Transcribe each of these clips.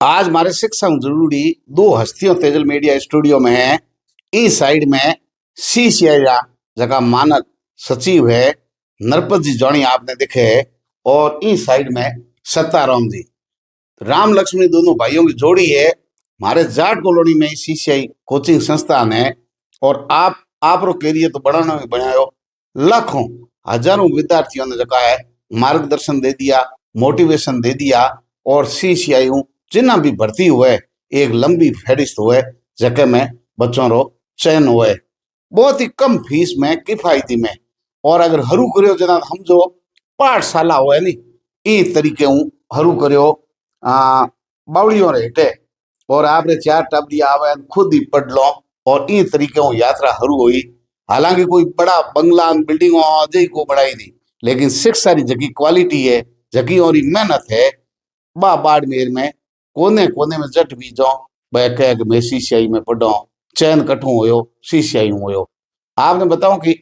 आज हमारे शिक्षा में जरूरी दो हस्तियों तेजल मीडिया स्टूडियो में है। इस साइड में सीसीआई जगह मानद सचिव है नरपत जी जौनी आपने देखे है, और इस साइड में सत्ताराम जी राम लक्ष्मी दोनों भाइयों की जोड़ी है। हमारे जाट कॉलोनी में सीसीआई कोचिंग संस्थान है, और आप रो कैरियर तो बढ़ाना भी बनायो। लाखों हजारों विद्यार्थियों ने जगह है मार्गदर्शन दे दिया, मोटिवेशन दे दिया, और सीसीआई जिन्ना भी भर्ती हुए एक लंबी फहरिस्त हुए जगह में बच्चों रो चयन हुए बहुत ही कम फीस में किफायती में। और अगर हरू करो जना हम जो पाठशाला हुए नी ई तरीके हूँ हरू करो बावड़ियों रे हेटे, और आपने चार टबरी आवे खुद ही पढ़ लो, और ई तरीके हूँ यात्रा हरू हुई। हालांकि कोई बड़ा बंगला बिल्डिंग अजय को बढ़ाई दी, लेकिन शिक्षा री जकी क्वालिटी है, जकी और मेहनत है, बा बाड़मेर में कोने कोने में जट भी जाओ भाई कह कि मैं सीसीआई में पढ़ो, चयन कठू होयो सीसीआई होयो। आपने बताऊं कि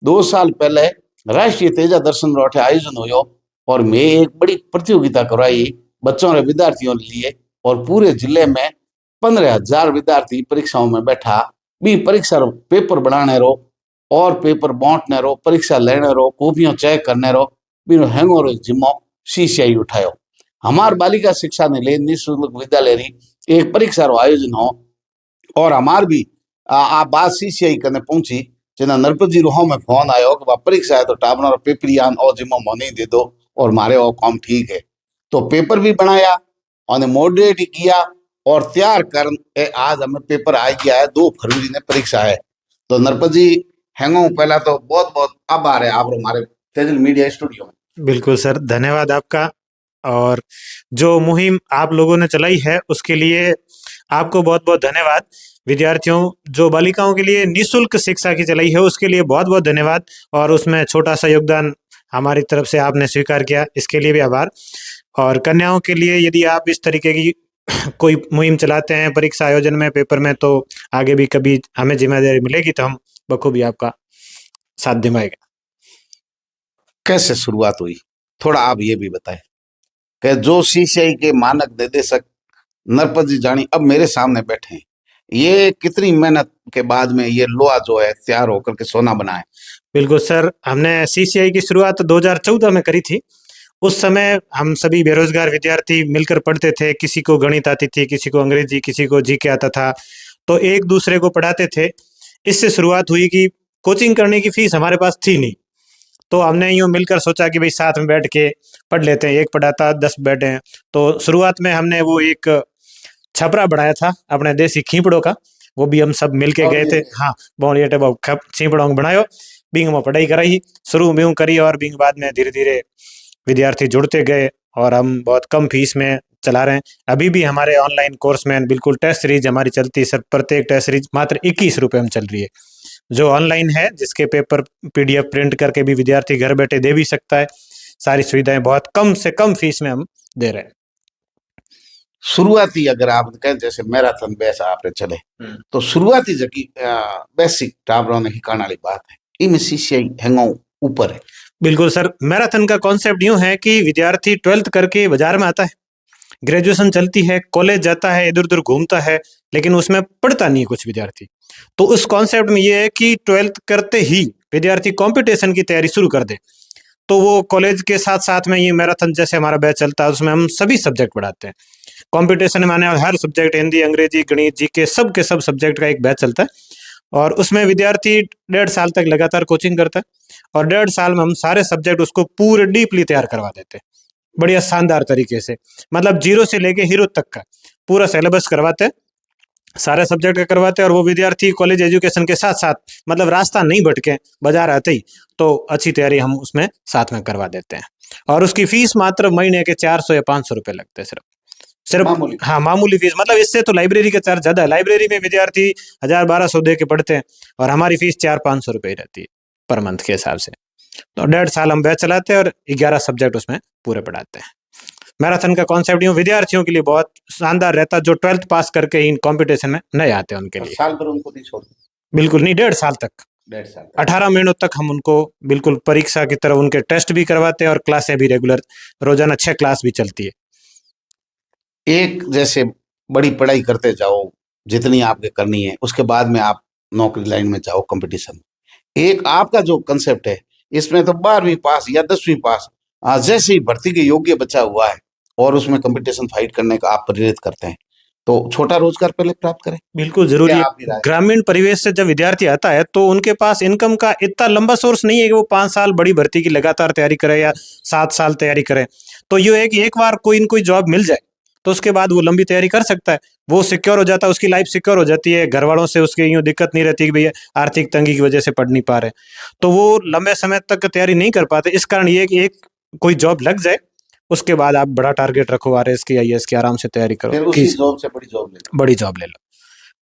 2 साल पहले राष्ट्रीय तेजा दर्शन रोठे आयोजन होयो, और मैं एक बड़ी प्रतियोगिता करवाई बच्चों और विद्यार्थियों के लिए, और पूरे जिले में 15,000 विद्यार्थी परीक्षाओं में बैठा भी परीक्षा पेपर बनाने रो, और पेपर बांटने रो, परीक्षा लेने रो, कॉपियां चेक करने रो, भी हैंगो रो जिम्मो सीसीआई उठायो। हमार बालिका शिक्षा ने ले निःशुल्क विद्यालय री एक परीक्षा रो आयोजन हो, और हमार भी आ बात सीसीआई करने पहुंची जना नरपत जी रोह में फोन आयो कि परीक्षा है तो टाबरा पेपरियान और जिम्मो मोनी दे दो, और मारे और काम ठीक है। तो पेपर भी बनाया और मॉडरेट ही किया, और तैयार कर आज हमें पेपर आ गया है। 2 फरवरी ने परीक्षा है। तो नरपत जी हैंगो पहला तो बहुत बहुत आभार है आप हमारे तेजल मीडिया स्टूडियो में। बिल्कुल सर, धन्यवाद आपका। और जो मुहिम आप लोगों ने चलाई है उसके लिए आपको बहुत बहुत धन्यवाद। विद्यार्थियों, जो बालिकाओं के लिए निःशुल्क शिक्षा की चलाई है उसके लिए बहुत बहुत धन्यवाद, और उसमें छोटा सा योगदान हमारी तरफ से आपने स्वीकार किया, इसके लिए भी आभार। और कन्याओं के लिए यदि आप इस तरीके की कोई मुहिम चलाते हैं परीक्षा आयोजन में, पेपर में, तो आगे भी कभी हमें जिम्मेदारी मिलेगी तो हम बखूबी आपका साथ निभाएंगे। कैसे शुरुआत हुई थोड़ा आप ये भी बताएं कि जो सीसीआई के मानक निर्देशक नरपत जी जानी अब मेरे सामने बैठे हैं, ये कितनी मेहनत के बाद में ये लोहा जो है तैयार होकर के सोना बना है। बिल्कुल सर, हमने सीसीआई की शुरुआत 2014 में करी थी। उस समय हम सभी बेरोजगार विद्यार्थी मिलकर पढ़ते थे, किसी को गणित आती थी, किसी को अंग्रेजी, किसी को जीके आता था, तो एक दूसरे को पढ़ाते थे। इससे शुरुआत हुई कि कोचिंग करने की फीस हमारे पास थी नहीं, तो हमने यूँ मिलकर सोचा कि भाई साथ में बैठ के पढ़ लेते हैं, एक पढ़ाता 10 बैठे। तो शुरुआत में हमने वो एक छपरा बनाया था अपने देसी खीपड़ों का, वो भी हम सब मिल के गए थे। हाँ, बहुत छीपड़ों बनायो, बिंग में पढ़ाई कराई, शुरू में करी, और बिंग बाद में धीरे धीरे विद्यार्थी जुड़ते गए, और हम बहुत कम फीस में चला रहे हैं। अभी भी हमारे ऑनलाइन कोर्स में बिल्कुल टेस्ट सीरीज हमारी चलती है सर, प्रत्येक टेस्ट सीरीज मात्र 21 रुपये में चल रही है, जो ऑनलाइन है, जिसके पेपर पीडीएफ प्रिंट करके भी विद्यार्थी घर बैठे दे भी सकता है। सारी सुविधाएं बहुत कम से कम फीस में हम दे रहे हैं। शुरुआती अगर आप कहें जैसे मैराथन बैस आपने चले, तो शुरुआती जकी बेसिक टाबरों ने हिकाने वाली बात है, इनमें सीसीआई हैंगो ऊपर है। बिल्कुल सर, मैराथन का कॉन्सेप्ट यूं है कि विद्यार्थी 12th करके बाजार में आता है, ग्रेजुएशन चलती है, कॉलेज जाता है, इधर उधर घूमता है, लेकिन उसमें पढ़ता नहीं कुछ विद्यार्थी। तो उस कॉन्सेप्ट में ये है कि 12th करते ही विद्यार्थी कंपटीशन की तैयारी शुरू कर दे। तो वो कॉलेज के साथ साथ में ये मैराथन जैसे हमारा बैच चलता है, उसमें हम सभी सब्जेक्ट पढ़ाते हैं। कंपटीशन माने हर सब्जेक्ट, हिंदी, अंग्रेजी, गणित, जीके, सब के सब सब्जेक्ट का एक बैच चलता है, और उसमें विद्यार्थी 1.5 साल तक लगातार कोचिंग करता है, और 1.5 साल में हम सारे सब्जेक्ट उसको पूरे डीपली तैयार करवा देते हैं, बढ़िया शानदार तरीके से। मतलब 0 से लेके हीरो तक का पूरा सिलेबस करवाते हैं, सारे सब्जेक्ट का करवाते हैं, और वो विद्यार्थी कॉलेज एजुकेशन के साथ साथ मतलब रास्ता नहीं भटके, बाजार आते ही तो अच्छी तैयारी हम उसमें साथ में करवा देते हैं। और उसकी फीस मात्र महीने के 400 या 500 रुपये लगते हैं सिर्फ। हाँ, मामूली फीस। मतलब इससे तो लाइब्रेरी का चार्ज ज्यादा है, लाइब्रेरी में विद्यार्थी 1000-1200 दे के पढ़ते हैं, और हमारी फीस 400-500 रुपये रहती है पर मंथ के हिसाब से। तो 1.5 साल हम बैच चलाते हैं और 11 सब्जेक्ट उसमें पूरे पढ़ाते हैं। मैराथन का कॉन्सेप्ट यूँ विद्यार्थियों के लिए बहुत शानदार रहता है, जो 12th पास करके इन कॉम्पिटिशन में नहीं आते हैं उनके लिए। साल भर उनको नहीं छोड़ते? बिल्कुल नहीं, 1.5 साल तक, 18 महीनों तक हम उनको बिल्कुल परीक्षा की तरह उनके टेस्ट भी करवाते हैं, और क्लासें भी रेगुलर, रोजाना 6 क्लास भी चलती है। एक जैसे बड़ी पढ़ाई करते जाओ, जितनी आपके करनी है, उसके बाद में आप नौकरी लाइन में जाओ कंपटीशन। एक आपका जो कंसेप्ट है, इसमें तो 12वीं पास या 10वीं पास जैसे ही भर्ती के योग्य बचा हुआ है और उसमें कंपटीशन फाइट करने का आप प्रेरित करते हैं, तो छोटा रोजगार पहले प्राप्त करें। बिल्कुल जरूरी क्या है। आपकी राय है? ग्रामीण परिवेश से जब विद्यार्थी आता है तो उनके पास इनकम का इतना लंबा सोर्स नहीं है कि वो 5 साल बड़ी भर्ती की लगातार तैयारी करे या 7 साल तैयारी करे। तो ये है कि एक बार कोई इनको जॉब मिल जाए तो उसके बाद वो लंबी तैयारी कर सकता है, वो सिक्योर हो जाता है, उसकी लाइफ सिक्योर हो जाती है, घर वालों से उसके यूँ दिक्कत नहीं रहती कि भैया आर्थिक तंगी की वजह से पढ़ नहीं पा रहे, तो वो लंबे समय तक तैयारी नहीं कर पाते। इस कारण ये है कि एक कोई जॉब लग जाए, उसके बाद आप बड़ा टारगेट रखो, आरएस की, आईएएस की, आराम से तैयारी करो फिर कि उसी जॉब से बड़ी जॉब ले लो। बड़ी जॉब ले लो।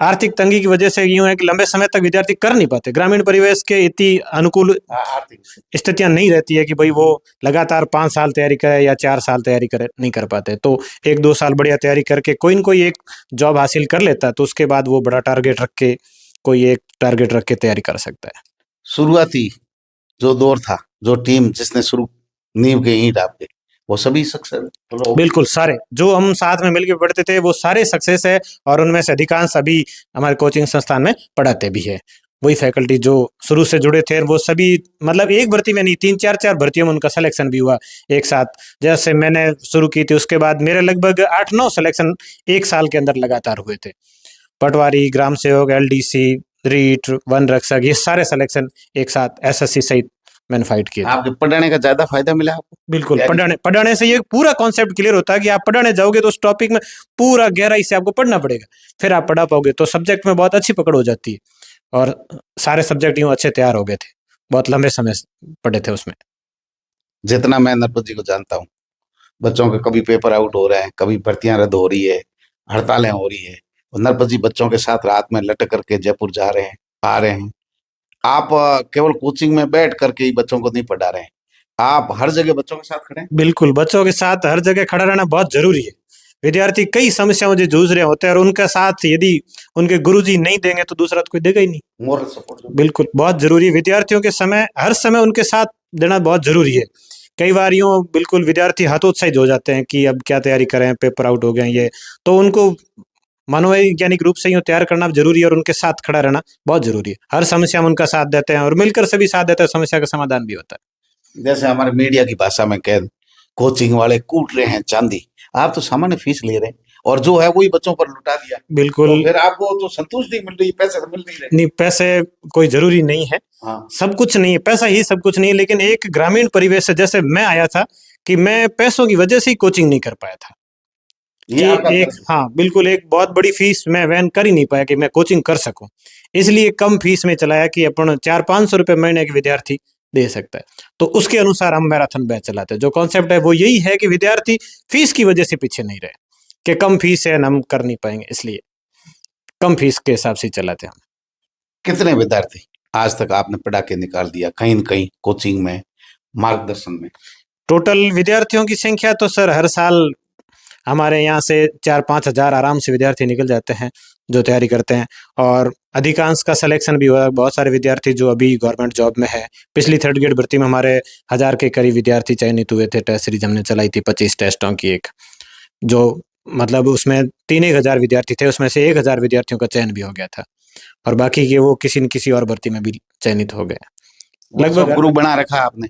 आर्थिक तंगी की वजह से यूं है कि लंबे समय तक विद्यार्थी कर नहीं पाते, ग्रामीण परिवेश के इतनी अनुकूल आर्थिक स्थिति। स्थितियां नहीं रहती है कि भाई वो लगातार 5 साल तैयारी करे या 4 साल तैयारी करे, नहीं कर पाते। तो 1-2 साल बढ़िया तैयारी करके कोई न कोई एक जॉब हासिल कर लेता है, तो उसके बाद वो बड़ा टारगेट रख के, कोई एक टारगेट रख के तैयारी कर सकता है। शुरुआती जो दौर था, जो टीम जिसने शुरू नींव के ईंट आपके, वो सभी सक्सेस बिल्कुल सारे जो हम साथ में मिलकर पढ़ते थे वो सारे सक्सेस है, और उनमें से अधिकांश अभी हमारे कोचिंग संस्थान में पढ़ाते भी है। वही फैकल्टी जो शुरू से जुड़े थे वो सभी, मतलब एक भर्ती में नहीं, 3-4 भर्तियों में उनका सिलेक्शन भी हुआ एक साथ। जैसे मैंने शुरू की थी उसके बाद मेरे लगभग 8-9 सिलेक्शन एक साल के अंदर लगातार हुए थे। पटवारी, ग्राम सेवक, एलडीसी, रीट, वन रक्षक, ये सारे सिलेक्शन एक साथ एसएससी सहित मैंने फाइट किए थे। आपके पढ़ने का ज्यादा फायदा मिला आपको? बिल्कुल, तैयारी से? पढ़ाने से ये पूरा कॉन्सेप्ट क्लियर होता है कि आप पढ़ाने जाओगे तो उस टॉपिक में पूरा गहराई से आपको पढ़ना पड़ेगा, फिर आप पढ़ा पाओगे, तो सब्जेक्ट में बहुत अच्छी पकड़ हो जाती है। और सारे सब्जेक्ट यूं अच्छे तैयार हो गए थे, बहुत लंबे समय से पढ़े थे उसमें। जितना मैं नरपत जी को जानता हूँ, बच्चों के कभी पेपर आउट हो रहे हैं, कभी भर्तियां रद्द हो रही है, हड़तालें हो रही है, और नरपत जी बच्चों के साथ रात में लटक करके जयपुर जा रहे हैं, आ रहे हैं। आप केवल कोचिंग में बैठ करके ही बच्चों को नहीं पढ़ा रहे हैं, आप हर जगह बच्चों के साथ खड़े हैं। बिल्कुल, बच्चों के साथ हर जगह खड़ा रहना बहुत जरूरी है। विद्यार्थी कई समस्याओं से जूझ रहे होते हैं और उनका साथ यदि उनके गुरुजी नहीं देंगे तो दूसरा तो कोई देगा ही नहीं। Moral support. बिल्कुल, बहुत जरूरी है। विद्यार्थियों के समय हर समय उनके साथ देना बहुत जरूरी है। कई बार यूँ बिल्कुल विद्यार्थी हतोत्साहित हो जाते हैं कि अब क्या तैयारी करें, पेपर आउट हो गए हैं ये, तो उनको मनोवैज्ञानिक रूप से यूँ तैयार करना जरूरी है और उनके साथ खड़ा रहना बहुत जरूरी है। हर समस्या में उनका साथ देते हैं और मिलकर सभी साथ देते हैं, समस्या का समाधान भी होता है। जैसे हमारे मीडिया की भाषा में कह, कोचिंग वाले कूट रहे हैं चांदी, आप तो सामान्य फीस ले रहे हैं और जो है वही बच्चों पर लुटा दिया, बिल्कुल। तो फिर आपको तो संतुष्टि मिल रही, पैसे तो मिल नहीं रहे। नहीं, पैसे कोई जरूरी नहीं है, हाँ, सब कुछ नहीं है, पैसा ही सब कुछ नहीं है, लेकिन एक ग्रामीण परिवेश से जैसे मैं आया था कि मैं पैसों की वजह से ही कोचिंग नहीं कर पाया था ये कि आपका एक, कर्ज है। हाँ बिल्कुल, एक बहुत बड़ी फीस मैं वहन कर ही नहीं पाया कि मैं कोचिंग कर सकूं, इसलिए कम फीस में चलाया कि अपन 400-500 रुपये महीने के विद्यार्थी दे सकता है, तो उसके अनुसार हम मैराथन बैच चलाते हैं। जो कॉन्सेप्ट है वो यही है कि विद्यार्थी फीस की वजह से पीछे नहीं रहे, कि कम फीस है हम कर नहीं पाएंगे, इसलिए कम फीस के हिसाब से चलाते हैं हम। कितने विद्यार्थी आज तक आपने पढ़ा के निकाल दिया कहीं न कहीं कोचिंग में, मार्गदर्शन में? टोटल विद्यार्थियों की संख्या तो सर हर साल हमारे यहाँ से 4-5 हजार आराम से विद्यार्थी निकल जाते हैं जो तैयारी करते हैं, और अधिकांश का सिलेक्शन भी हुआ है। बहुत सारे विद्यार्थी जो अभी गवर्नमेंट जॉब में है, पिछली थर्ड ग्रेड भर्ती में हमारे 1000 के करीब विद्यार्थी चयनित हुए थे। टेस्ट सीरीज हमने चलाई थी 25 टेस्टों की एक, जो मतलब उसमें 3-1000 विद्यार्थी थे, उसमें से 1000 विद्यार्थियों का चयन भी हो गया था, और बाकी के वो किसी न किसी और भर्ती में भी चयनित हो गए। लगभग ग्रुप बना रखा आपने,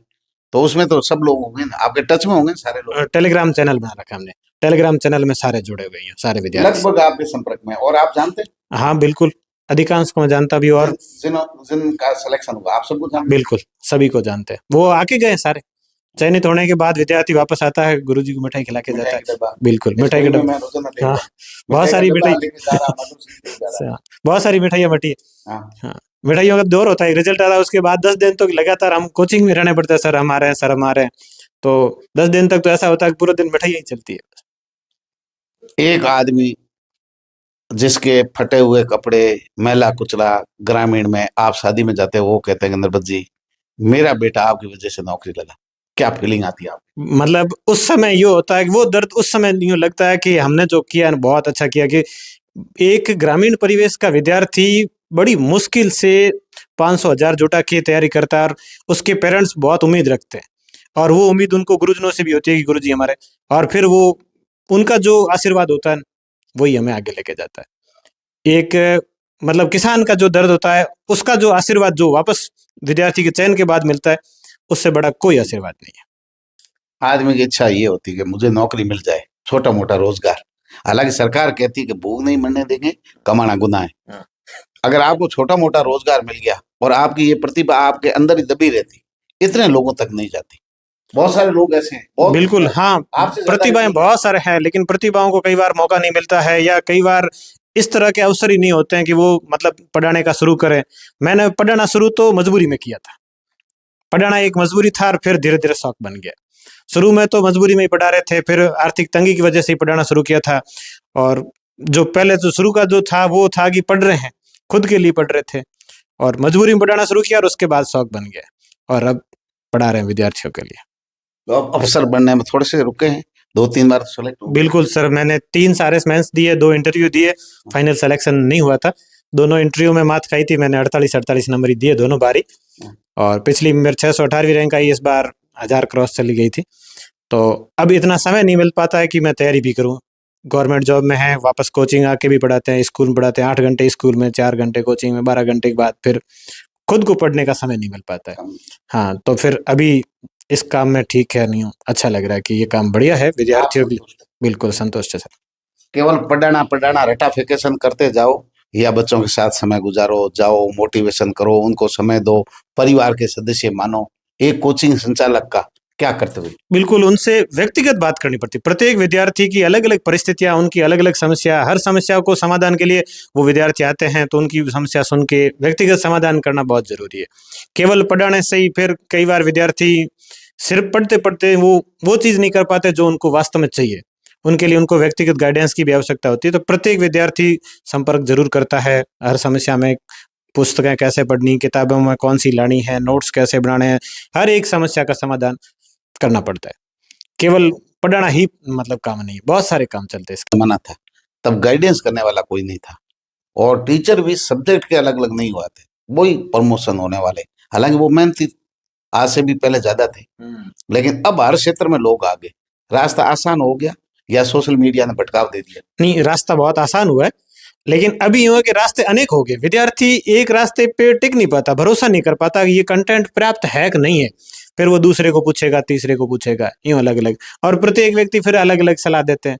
तो उसमें तो सब लोग होंगे ना, आपके टच में होंगे सारे लोग? टेलीग्राम चैनल बना रखा हमने, टेलीग्राम चैनल में सारे जुड़े हुए हैं, सारे विद्यार्थी लगभग आपके संपर्क में, और आप जानते हैं? हाँ बिल्कुल, अधिकांश को मैं जानता भी, और जिनका सिलेक्शन हुआ आप सबको जानते हैं? बिल्कुल सभी को जानते हैं, वो आके गए सारे। चयनित होने के बाद विद्यार्थी वापस आता है, गुरुजी को मिठाई खिला के जाता मिठाई के है। डब्बा। बिल्कुल, मिठाई के स्कूल में डब्बा। मैं रोजाना देखता हाँ, हूँ, बहुत सारी मिठाई का मिठाई, डब्बा लेके जा रहा, मधुर से लेके जा रहा। बहुत सारी मिठाइयाँ बटी है। हाँ, हाँ, मिठाइयों का दौर होता है, रिजल्ट आता है उसके बाद 10 दिन तो लगातार हम कोचिंग में रहने पड़ता है, सर हम आ रहे हैं, सर हम आ रहे हैं, तो 10 दिन तक तो ऐसा होता है कि पूरा दिन मिठाइयाँ ही चलती है। एक आदमी जिसके फटे हुए कपड़े, मैला कुचला, ग्रामीण में आप शादी में जाते हो, वो कहते हैं नरपत जी मेरा बेटा आपकी वजह से नौकरी लगा, क्या फीलिंग आती है आपको? मतलब उस समय ये होता है कि वो दर्द उस समय यूँ लगता है कि हमने जो किया है बहुत अच्छा किया, कि एक ग्रामीण परिवेश का विद्यार्थी बड़ी मुश्किल से 500-1000 जुटा के तैयारी करता है, और उसके पेरेंट्स बहुत उम्मीद रखते हैं, और वो उम्मीद उनको गुरुजनों से भी होती है कि गुरुजी हमारे, और फिर वो उनका जो आशीर्वाद होता है वही हमें आगे लेके जाता है। एक मतलब किसान का जो दर्द होता है उसका जो आशीर्वाद जो वापस विद्यार्थी के चयन के बाद मिलता है, उससे बड़ा कोई आशीर्वाद नहीं है। आदमी की इच्छा ये होती है कि मुझे नौकरी मिल जाए, छोटा मोटा रोजगार। हालांकि सरकार कहती है कि भूख नहीं मरने देंगे, कमाना गुनाह है। अगर आपको छोटा मोटा रोजगार मिल गया और आपकी ये प्रतिभा आपके अंदर ही दबी रहती, इतने लोगों तक नहीं जाती। बहुत सारे लोग ऐसे हैं, बहुत बिल्कुल हाँ, आपसे ज्यादा प्रतिभाएं नहीं। बहुत सारे हैं, लेकिन प्रतिभाओं को कई बार मौका नहीं मिलता है, या कई बार इस तरह के अवसर ही नहीं होते हैं कि वो मतलब पढ़ाने का शुरू करें। मैंने पढ़ाना शुरू तो मजबूरी में किया था। पढ़ाना एक मजबूरी था और फिर धीरे धीरे शौक बन गया। शुरू में तो मजबूरी में ही पढ़ा रहे थे, फिर आर्थिक तंगी की वजह से ही पढ़ाना शुरू किया था। और जो पहले तो शुरू का जो था वो था कि पढ़ रहे हैं, खुद के लिए पढ़ रहे थे, और मजबूरी में पढ़ाना शुरू किया और उसके बाद शौक बन गया, और अब पढ़ा रहे हैं विद्यार्थियों के लिए। तो अब अफसर बनने में थोड़े से रुके हैं, 2-3 बार सेलेक्ट हो गए। बिल्कुल सर, मैंने 3 सारे मेंस दिए, 2 इंटरव्यू दिए, फाइनल सिलेक्शन नहीं हुआ था। दोनों इंटरव्यू में मात खाई थी मैंने, 48 नंबर ही दिए दोनों बारी। और पिछली मेरे 618वीं रैंक आई, इस बार 1000 क्रॉस चली गई थी। तो अब इतना समय नहीं मिल पाता है कि मैं तैयारी भी करूं। गवर्नमेंट जॉब में है, वापस कोचिंग आके भी पढ़ाते हैं, स्कूल में पढ़ाते हैं, 8 घंटे स्कूल में, 4 घंटे कोचिंग में, 12 घंटे के बाद फिर खुद को पढ़ने का समय नहीं मिल पाता है। हाँ, तो फिर अभी इस काम में ठीक है, नहीं हूँ, अच्छा लग रहा है कि ये काम बढ़िया है विद्यार्थियों के लिए। बिल्कुल संतुष्ट है सर। केवल पढ़ाना पढ़ाना रटाफिकेशन करते जाओ, या बच्चों के साथ समय गुजारो, जाओ मोटिवेशन करो, उनको समय दो, परिवार के सदस्य मानो। एक कोचिंग संचालक का क्या कर्तव्य? बिल्कुल उनसे व्यक्तिगत बात करनी पड़ती है। प्रत्येक विद्यार्थी की अलग अलग परिस्थितियां, उनकी अलग अलग समस्या, हर समस्या को समाधान के लिए वो विद्यार्थी आते हैं, तो उनकी समस्या सुन के व्यक्तिगत समाधान करना बहुत जरूरी है। केवल पढ़ाने से ही फिर कई बार विद्यार्थी सिर्फ पढ़ते पढ़ते वो चीज नहीं कर पाते जो उनको वास्तव में चाहिए। उनके लिए उनको व्यक्तिगत गाइडेंस की भी आवश्यकता होती है। तो प्रत्येक विद्यार्थी संपर्क जरूर करता है हर समस्या में। पुस्तकें कैसे पढ़नी, किताबों में कौन सी लानी है, नोट्स कैसे बनाने हैं, हर एक समस्या का समाधान करना पड़ता है। केवल पढ़ाना ही मतलब काम नहीं है, बहुत सारे काम चलते हैं इसके। जमाना था, तब गाइडेंस करने वाला कोई नहीं था, और टीचर भी सब्जेक्ट के अलग अलग नहीं हुआ थे, वही प्रमोशन होने वाले। हालांकि वो मेहनती आज से भी पहले ज्यादा थे, लेकिन अब हर क्षेत्र में लोग आ गए। रास्ता आसान हो गया, या सोशल मीडिया ने भटकाव दे दिया? नहीं, रास्ता बहुत आसान हुआ है, लेकिन अभी यूं है कि रास्ते अनेक हो गए। विद्यार्थी एक रास्ते पे टिक नहीं पाता, भरोसा नहीं कर पाता कि ये कंटेंट पर्याप्त है कि नहीं है। फिर वो दूसरे को पूछेगा, तीसरे को पूछेगा, यूं अलग अलग, और प्रत्येक व्यक्ति फिर अलग अलग सलाह देते हैं।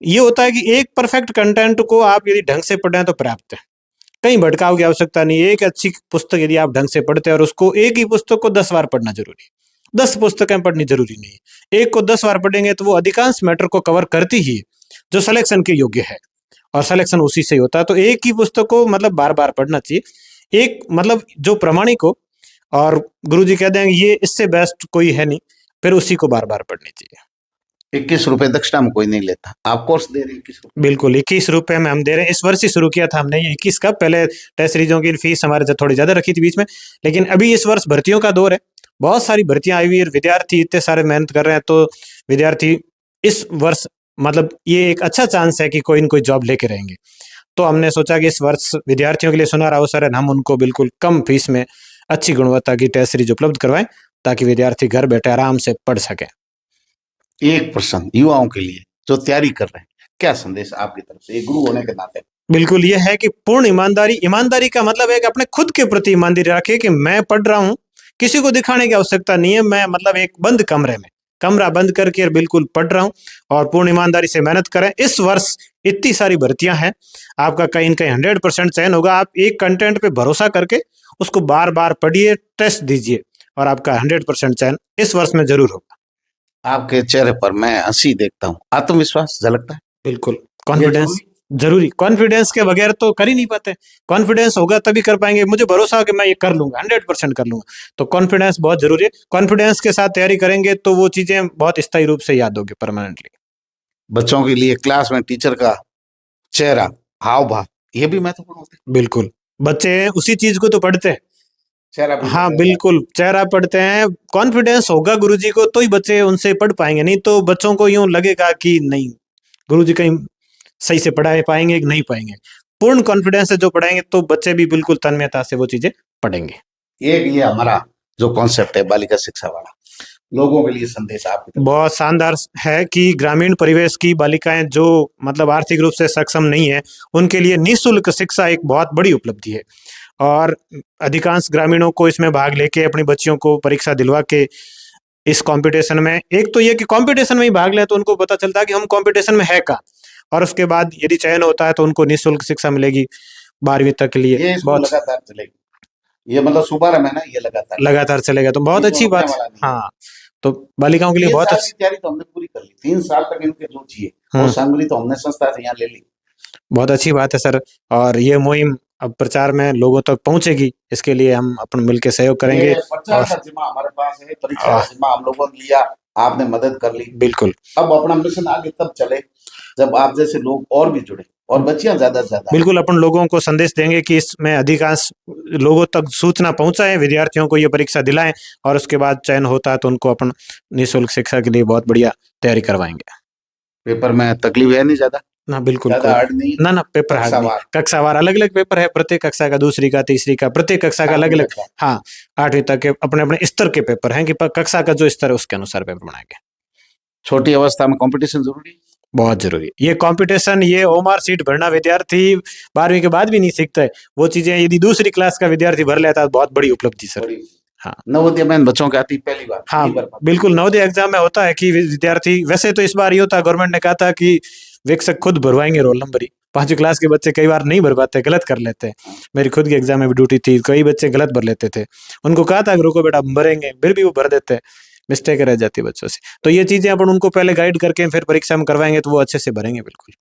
ये होता है कि एक परफेक्ट कंटेंट को आप यदि ढंग से पढ़ें तो पर्याप्त है, कहीं भटकाव की आवश्यकता नहीं है। एक अच्छी पुस्तक यदि आप ढंग से पढ़ते हैं, और उसको एक ही पुस्तक को 10 बार पढ़ना जरूरी है, 10 पुस्तकें पढ़नी जरूरी नहीं है। एक को 10 बार पढ़ेंगे तो वो अधिकांश मैटर को कवर करती ही है जो सिलेक्शन के योग्य है, और सिलेक्शन उसी से ही होता है। तो एक ही पुस्तक को मतलब बार बार पढ़ना चाहिए। एक मतलब जो प्रमाणिक हो और गुरुजी कह देंगे ये इससे बेस्ट कोई है नहीं, फिर उसी को बार बार पढ़नी चाहिए। 21 रुपए दक्षिणा में कोई नहीं लेता, आप कोर्स दे रहे हैं 21 रुपए? बिल्कुल 21 रुपए में हम दे रहे हैं। इस वर्ष ही शुरू किया था हमने ये 21 का। पहले टेस्ट सीरीजों की फीस हमारे से थोड़ी ज्यादा रखी थी बीच में, लेकिन अभी इस वर्ष भर्तियों का दौर है, बहुत सारी भर्तियां आई हुई है, विद्यार्थी इतने सारे मेहनत कर रहे हैं, तो विद्यार्थी इस वर्ष मतलब ये एक अच्छा चांस है कि कोई न कोई जॉब लेके रहेंगे। तो हमने सोचा कि इस वर्ष विद्यार्थियों के लिए सुनहरा अवसर है, हम उनको बिल्कुल कम फीस में अच्छी गुणवत्ता की टेस्ट सीरीज उपलब्ध करवाएं, ताकि विद्यार्थी घर बैठे आराम से पढ़ सकें। एक प्रश्न युवाओं के लिए जो तैयारी कर रहे हैं, क्या संदेश आपकी तरफ से एक गुरु होने के नाते? बिल्कुल ये है कि पूर्ण ईमानदारी। ईमानदारी का मतलब है कि अपने खुद के प्रति ईमानदारी रखे कि मैं पढ़ रहा हूँ, किसी को दिखाने की आवश्यकता नहीं है। मैं मतलब एक बंद कमरे में, कमरा बंद करके बिल्कुल पढ़ रहा हूँ, और पूर्ण ईमानदारी से मेहनत करें। इस वर्ष इतनी सारी भर्तियां हैं, आपका कहीं न कहीं 100% चयन होगा। आप एक कंटेंट पे भरोसा करके उसको बार बार पढ़िए, टेस्ट दीजिए, और आपका 100% चयन इस वर्ष में जरूर होगा। आपके चेहरे पर मैं हंसी देखता हूँ, आत्मविश्वास झलकता है। बिल्कुल, कॉन्फिडेंस जरूरी। कॉन्फिडेंस के बगैर तो कर ही नहीं पाते। कॉन्फिडेंस होगा तभी कर पाएंगे। मुझे भरोसा हो कि मैं ये कर लूंगा, 100% कर लूंगा, तो कॉन्फिडेंस बहुत जरूरी है। कॉन्फिडेंस के साथ तैयारी करेंगे तो वो चीजें बहुत स्थायी रूप से याद होगी परमानेंटली। बच्चों के लिए क्लास में टीचर का चेहरा, हाव भाव, ये भी महत्वपूर्ण होते हैं। बिल्कुल, बच्चे उसी चीज को तो पढ़ते हैं। चेहरा भी हाँ पढ़ते हैं। बिल्कुल, चेहरा पढ़ते हैं। कॉन्फिडेंस होगा गुरुजी को तो ही बच्चे उनसे पढ़ पाएंगे, नहीं तो बच्चों को यूं लगेगा कि नहीं गुरुजी कहीं सही से पढ़ा पाएंगे कि नहीं पाएंगे। पूर्ण कॉन्फिडेंस से जो पढ़ाएंगे तो बच्चे भी बिल्कुल तन्मयता से वो चीजें पढ़ेंगे। एक ये हमारा जो कॉन्सेप्ट है बालिका शिक्षा वाला, लोगों के लिए संदेश आपकी तरफ बहुत शानदार है कि ग्रामीण परिवेश की बालिकाएं जो मतलब आर्थिक रूप से सक्षम नहीं है, उनके लिए निःशुल्क शिक्षा एक बहुत बड़ी उपलब्धि है। और अधिकांश ग्रामीणों को इसमें भाग लेके अपनी बच्चियों को परीक्षा दिलवा के इस कंपटीशन में, एक तो ये कि कंपटीशन में ही भाग लें तो उनको पता चलता है कि हम कंपटीशन में है का, और उसके बाद यदि चयन होता है तो उनको निःशुल्क शिक्षा मिलेगी 12वीं तक के लिए। ये इसको बहुत लगातार चलेगी, ये मतलब शुभारंभ है ना, ये लगातार चलेगा तो बहुत ये अच्छी रुकने बात। वाला नहीं है। हाँ, तो बालिकाओं के लिए 3 बहुत साल अच्छी। की तैयारी तो हमने पूरी कर ली, 3 साल तक इनके जो चाहिए वो सामग्री तो हमने संस्था से यहाँ ले ली। बहुत अच्छी बात है सर, और ये मुहिम अब प्रचार में लोगों तक पहुंचेगी, इसके लिए हम अपन मिलकर सहयोग करेंगे। ये प्रचार और का जिम्मा हमारे पास है, परीक्षा का जिम्मा हम लोगों ने लिया, आपने मदद कर ली। बिल्कुल अब अपना मिशन आगे तब चले जब आप जैसे लोग और भी जुड़े और बच्चियां ज्यादा से ज्यादा। बिल्कुल, अपन लोगों को संदेश देंगे कि इसमें अधिकांश लोगों तक सूचना पहुंचाएं, विद्यार्थियों को ये परीक्षा दिलाएं, और उसके बाद चयन होता है तो उनको अपन निःशुल्क शिक्षा के लिए बहुत बढ़िया तैयारी करवाएंगे। पेपर में तकलीफ है नहीं ज्यादा? ना बिल्कुल ज्यादा हार्ड नहीं? ना पेपर हार्ड नहीं, कक्षावार अलग अलग पेपर है, प्रत्येक कक्षा का, दूसरी का, तीसरी का, प्रत्येक कक्षा का अलग अलग। हाँ, 8वीं तक के अपने अपने स्तर के पेपर हैं कि कक्षा का जो स्तर है उसके अनुसार पेपर बनाएंगे। छोटी अवस्था में कंपटीशन जरूरी, बहुत जरूरी। ये कंपटीशन, ये ओमार सीट भरना विद्यार्थी 12वीं के बाद भी नहीं सीखता है, वो चीजें यदि दूसरी क्लास का विद्यार्थी भर लेता है तो बहुत बड़ी उपलब्धि सर। हाँ, नवोदय में बच्चों की आती पहली बार। हाँ बिल्कुल, नवोदय एग्जाम में होता है कि विद्यार्थी, वैसे तो इस बार ये होता है, गवर्नमेंट ने कहा था कि शिक्षक खुद भरवाएंगे रोल नंबर ही, 5वीं क्लास के बच्चे कई बार नहीं भर पाते, गलत कर लेते हैं। मेरी खुद की एग्जाम में भी ड्यूटी थी, कई बच्चे गलत भर लेते थे, उनको कहा था रुको बेटा हम भरेंगे, फिर भी वो भर देते हैं, मिस्टेक रह जाती है बच्चों से। तो ये चीजें अपन उनको पहले गाइड करके फिर परीक्षा में करवाएंगे तो वो अच्छे से भरेंगे। बिल्कुल,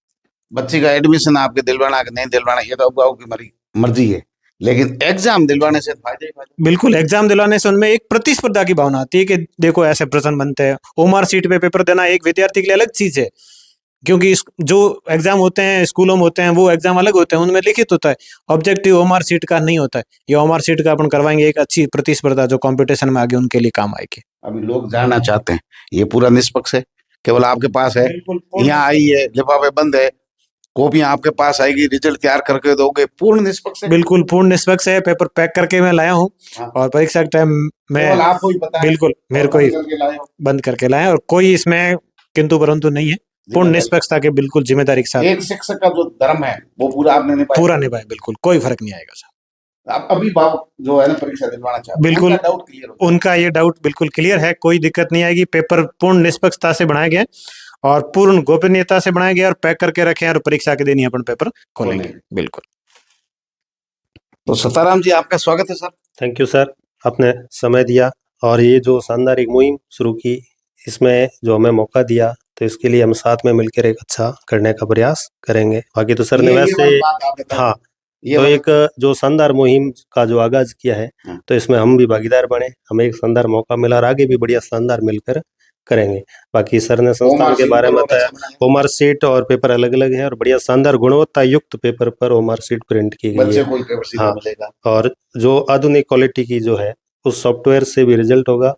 बच्चे का एडमिशन आपके दिलवाना कि नहीं दिलवाना ये तो अभिभावक की मर्जी है, लेकिन एग्जाम दिलवाने से फायदे ही फायदे। बिल्कुल, एग्जाम दिलवाने से उनमें एक प्रतिस्पर्धा की भावना आती है कि देखो ऐसे प्रश्न बनते हैं। ओमार सीट पे पेपर देना एक विद्यार्थी के लिए अलग चीज है, क्योंकि जो एग्जाम होते हैं स्कूलों में होते हैं वो एग्जाम अलग होते हैं, उनमें लिखित होता है, ऑब्जेक्टिव ओमार सीट का नहीं होता है। ये ओमार सीट का अपन करवाएंगे, एक अच्छी प्रतिस्पर्धा जो कंपटीशन में आगे उनके लिए काम आएगी। अभी लोग जानना चाहते हैं, ये पूरा निष्पक्ष है, केवल आपके पास है, यहाँ आई है, लिफाफे बंद है, कॉपियां आपके पास आएगी, रिजल्ट तैयार करके दोगे, पूर्ण निष्पक्ष है? बिल्कुल पूर्ण निष्पक्ष है, पेपर पैक करके मैं लाया हूँ। हाँ। और परीक्षा के टाइम में आपको ही पता है, बिल्कुल मेरे को ही बंद करके लाए, और कोई इसमें किंतु परंतु नहीं है, पूर्ण निष्पक्षता के बिल्कुल जिम्मेदारी के साथ। एक शिक्षक का जो धर्म है वो पूरा आपने निभाया? पूरा निभाया, बिल्कुल कोई फर्क नहीं आएगा सर। अभी बाबू जो है ना परीक्षा दिलवाना चाहते हैं, बिल्कुल उनका डाउट क्लियर हो, उनका ये डाउट बिल्कुल क्लियर है, कोई दिक्कत नहीं आएगी। पेपर पूर्ण निष्पक्षता से बनाए गए और पूर्ण गोपनीयता से बनाए गए और पैक करके रखे हैं, और परीक्षा के दिन ही अपन पेपर खोलेंगे। बिल्कुल। तो सताराम जी आपका स्वागत है सर। थैंक यू सर, आपने समय दिया और ये जो शानदार एक मुहिम शुरू की, इसमें जो हमें मौका दिया, तो इसके लिए हम साथ में मिलकर एक अच्छा करने का प्रयास करेंगे। बाकी तो सर ने वैसे हाँ, तो एक जो शानदार मुहिम का जो आगाज किया है, तो इसमें हम भी भागीदार बने, हमें एक शानदार मौका मिला और आगे भी बढ़िया शानदार मिलकर करेंगे। बाकी सर ने संस्थान के बारे में बताया, ओमार सीट और पेपर अलग अलग है और बढ़िया शानदार गुणवत्ता युक्त पेपर पर ओमार सीट प्रिंट की गई है। हाँ, और जो आधुनिक क्वालिटी की जो है उस सॉफ्टवेयर से भी रिजल्ट होगा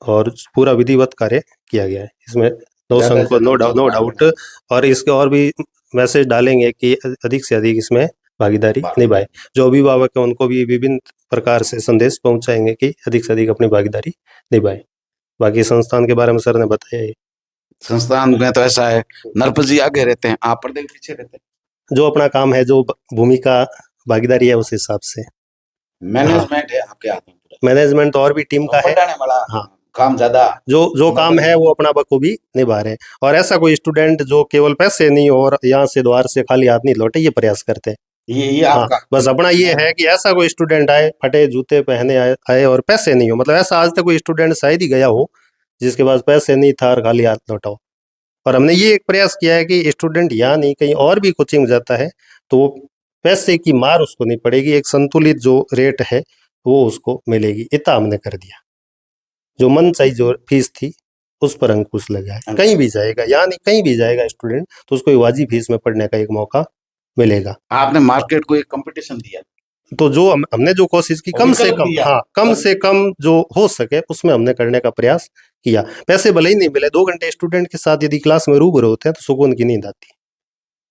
और पूरा विधिवत कार्य किया गया है, इसमें नो डाउट। और इसके और भी मैसेज डालेंगे कि अधिक से अधिक इसमें भागीदारी निभाए। जो अभिभावक है उनको भी विभिन्न प्रकार से संदेश पहुंचाएंगे कि अधिक से अधिक अपनी भागीदारी निभाए। बाकी संस्थान के बारे में सर ने बताया। संस्थान में तो ऐसा है, नरपत जी आगे रहते हैं, आप पर्दे के पीछे रहते हैं। जो अपना काम है, जो भूमिका भागीदारी है, उस हिसाब से मैनेजमेंट है आपके हाथ में, मैनेजमेंट और भी टीम का है। हाँ, काम ज्यादा जो काम है वो अपना बखूबी निभा रहे हैं। और ऐसा कोई स्टूडेंट जो केवल पैसे नहीं और यहाँ से द्वार से खाली हाथ नहीं लौटे, ये प्रयास करते हैं। ये आपका बस अपना ये है कि ऐसा कोई स्टूडेंट आए, फटे जूते पहने आए और पैसे नहीं हो, मतलब ऐसा आज तक कोई स्टूडेंट शायद ही गया हो जिसके पास पैसे नहीं था और खाली हाथ लौटाओ। और हमने ये एक प्रयास किया है कि स्टूडेंट यहाँ नहीं कहीं और भी कोचिंग जाता है तो वो पैसे की मार उसको नहीं पड़ेगी, एक संतुलित जो रेट है वो उसको मिलेगी, इतना हमने कर दिया। जो मन चाहिए जो फीस थी उस पर अंकुश लगा है। कहीं भी जाएगा, यहाँ नहीं कहीं भी जाएगा स्टूडेंट तो उसको वाजिब फीस में पढ़ने का एक मौका मिलेगा। आपने मार्केट को एक कंपटीशन दिया, तो जो हमने जो कोशिश की कम से कम जो हो सके उसमें हमने करने का प्रयास किया। पैसे भले ही नहीं मिले, 2 घंटे स्टूडेंट के साथ यदि क्लास में रूबरू होते हैं तो सुकून की नींद आती,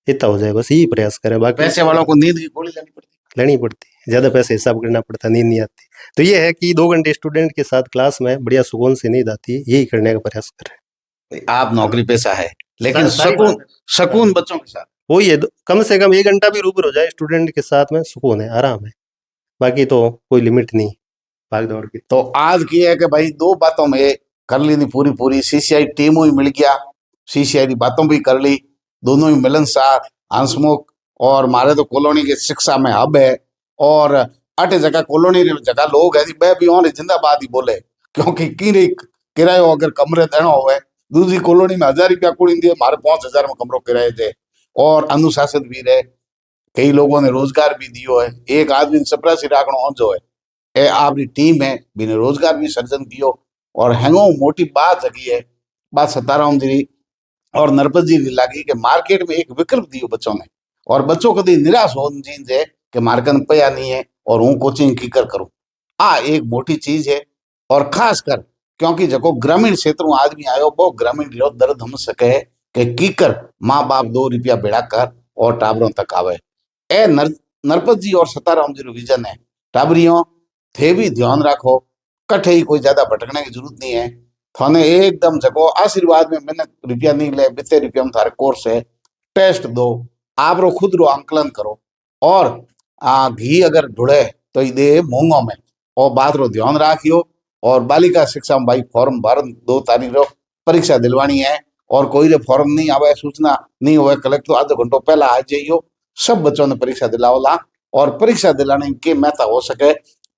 इतना हो जाए, बस यही प्रयास करें। बाकी पैसे वालों को नींद की गोली लेनी पड़ती। लेनी पड़ती है, ज़्यादा पैसे हिसाब करना पड़ता, नींद नहीं आती। तो ये है कि 2 घंटे स्टूडेंट के साथ क्लास में बढ़िया सुकून से नींद आती है, यही करने का प्रयास कर रहे हैं। आप नौकरी पेशा है, लेकिन सारी सुकून बात है। सुकून बच्चों के साथ। वही है, कम से कम 1 घंटा भी रूबरू हो जाए स्टूडेंट के साथ में, सुकून है, आराम है, बाकी तो कोई लिमिट नहीं भाग दौड़ की। तो आज की है कि भाई 2 बातों में कर ली थी पूरी सीसीआई टीम ही मिल गया, सीसीआई की बातों भी कर ली, दोनों ही मिलनसार हंसमुख। और मारे तो कॉलोनी की शिक्षा में हब है, और अटे जगह कॉलोनी जगह लोग है बे भी और जिंदाबाद ही बोले, क्योंकि किरायो अगर कमरे देना होवे दूसरी कॉलोनी में 1000 रुपया कुड़ी दिए, मारे 5000 में कमरो किराए दे, और अनुशासित भी रहे। कई लोगों ने रोजगार भी दियो है, एक आदमी चपरासी राखणो जो है ए आपकी टीम है बिने रोजगार भी सर्जन कियो। और हैंगो मोटी बात जगी है, बात सताराम जी और नरपत जी की लागी कि मार्केट में एक विकल्प दियो बच्चों ने, और बच्चों कभी निराश हो जे कि मार्कन पया नहीं है और हूँ कोचिंग की करूँ। आ एक मोटी चीज है, और खास कर क्योंकि जको ग्रामीण क्षेत्र में आदमी आयो वो ग्रामीण रो दर्द हम सके है कि कीकर माँ बाप 2 रुपया बेड़ा कर और टाबरों तक आवे। ए नरपत जी और सताराम जी विजन है, टाबरियों थे भी ध्यान रखो, कठे ही कोई ज्यादा भटकने की जरूरत नहीं है। थाने एकदम जगो आशीर्वाद में मैंने रुपया नहीं ले, 20 रुपया में थारे कोर्स है, टेस्ट दो, आप रो खुद रो आंकलन करो, और घी अगर ढुड़े तो ये दे मोंगो में, और बात रो ध्यान राखियो। और बालिका शिक्षा में भाई फॉर्म भर 2 तारीख रो परीक्षा दिलवानी है, और कोई रे फॉर्म नहीं आवे, सूचना नहीं होवे कलेक्ट तो आधो घंटो पहला आ जाइयो। सब बच्चों ने परीक्षा दिलावला, और परीक्षा दिलाने के महत्व हो सके,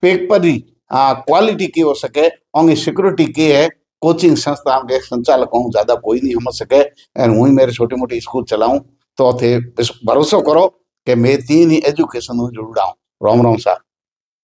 पेपर की क्वालिटी की हो सके, और सिक्योरिटी की है, कोचिंग संस्था के संचालक हूँ, ज्यादा कोई नहीं समझ सके। एंड वही मेरे छोटी मोटी स्कूल चलाऊं तो थे भरोसा करो कि मैं 3 ही एजुकेशन जुड़ा हूँ। राम राम साहब।